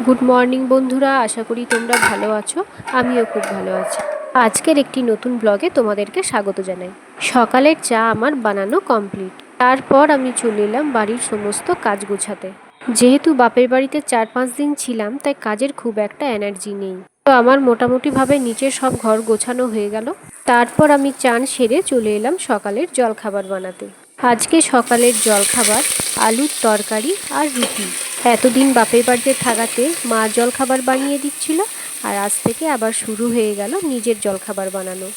Good morning বন্ধুরা, আশা করি তোমরা ভালো আছো। আমিও খুব ভালো আছি। আজকের একটি নতুন ব্লগে তোমাদেরকে স্বাগত জানাই। সকালের চা আমার বানানো কমপ্লিট। তারপর আমি চলে এলাম বাড়ির সমস্ত কাজ গোছাতে। যেহেতু বাপের বাড়িতে 4-5 দিন ছিলাম, তাই কাজের খুব একটা এনার্জি নেই। তো আমার মোটামুটিভাবে নিচের সব ঘর গোছানো হয়ে গেল। তারপর আমি চান সেরে চলে এলাম সকালের জলখাবার বানাতে। আজকে সকালের জলখাবার আলুর তরকারি আর রুটি। এতদিন বাপের বাড়িতে থাকাতে মা জলখাবার বানিয়ে দিচ্ছিল, আর আজ থেকে আবার শুরু হয়ে গেল নিজের জলখাবার বানানো।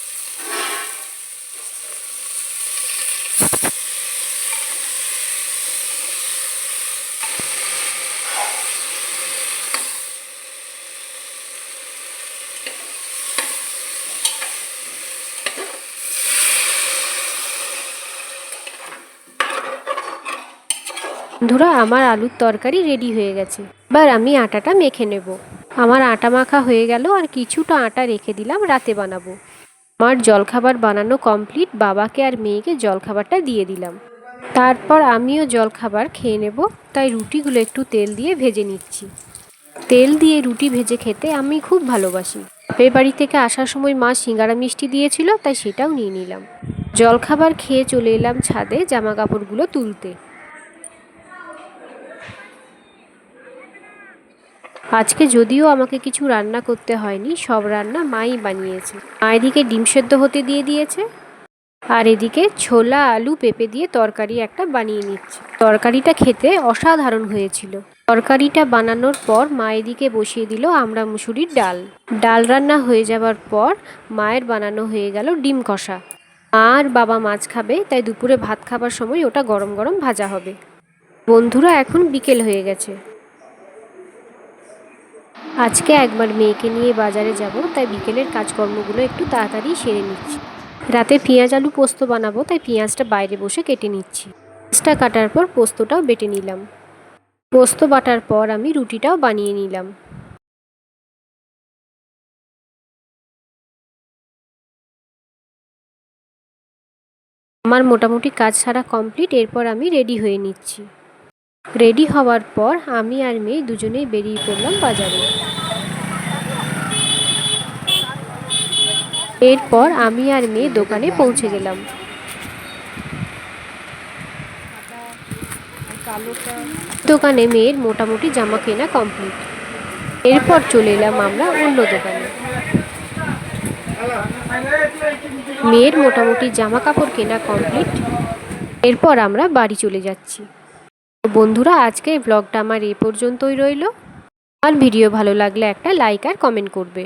বন্ধুরা, আমার আলুর তরকারি রেডি হয়ে গেছে। এবার আমি আটাটা মেখে নেব। আমার আটা মাখা হয়ে গেল, আর কিছুটা আটা রেখে দিলাম রাতে বানাবো। আমার জলখাবার বানানো কমপ্লিট। বাবাকে আর মেয়েকে জলখাবারটা দিয়ে দিলাম। তারপর আমিও জলখাবার খেয়ে নেব, তাই রুটিগুলো একটু তেল দিয়ে ভেজে নিচ্ছি। তেল দিয়ে রুটি ভেজে খেতে আমি খুব ভালোবাসি। বাপের বাড়ি থেকে আসার সময় মা সিঙ্গারা মিষ্টি দিয়েছিল, তাই সেটাও নিয়ে নিলাম। জলখাবার খেয়ে চলে এলাম ছাদে জামা কাপড়গুলো তুলতে। আজকে যদিও আমাকে কিছু রান্না করতে হয়নি, সব রান্না মাই বানিয়েছে। মা এদিকে ডিম সেদ্ধ হতে দিয়ে দিয়েছে, আর এদিকে ছোলা আলু পেঁপে দিয়ে তরকারি একটা বানিয়ে নিচ্ছে। তরকারিটা খেতে অসাধারণ হয়েছিল। তরকারিটা বানানোর পর মা এদিকে বসিয়ে দিল আমড়া মুসুরির ডাল। ডাল রান্না হয়ে যাওয়ার পর মায়ের বানানো হয়ে গেল ডিম কষা। আর বাবা মাছ খাবে, তাই দুপুরে ভাত খাবার সময় ওটা গরম গরম ভাজা হবে। বন্ধুরা, এখন বিকেল হয়ে গেছে। আজকে একবার মেয়েকে নিয়ে বাজারে যাব, তাই বিকেলের কাজকর্মগুলো একটু তাড়াতাড়ি সেরে নিচ্ছি। রাতে পেঁয়াজ আলু পোস্ত বানাবো, তাই পেঁয়াজটা বাইরে বসে কেটে নিচ্ছি। পেঁয়াজটা কাটার পর পোস্তটাও বেটে নিলাম। পোস্ত বাটার পর আমি রুটিটাও বানিয়ে নিলাম। আমার মোটামুটি কাজ সারা কমপ্লিট। এরপর আমি রেডি হয়ে নিচ্ছি। রেডি হওয়ার পর আমি আর মেয়ে দুজনেই বেরিয়ে পড়লাম বাজারে। এরপর আমি আর মেয়ে দোকানে পৌঁছে গেলাম। দোকানে মেয়ের মোটামুটি জামা কেনা কমপ্লিট। এরপর চলে এলাম আমরা অন্য দোকানে। মেয়ের মোটামুটি জামা কাপড় কেনা কমপ্লিট। এরপর আমরা বাড়ি চলে যাচ্ছি। বন্ধুরা, আজকের ব্লগটা আমার এই পর্যন্তই রইল। আর ভিডিও ভালো লাগলে একটা লাইক আর কমেন্ট করবে।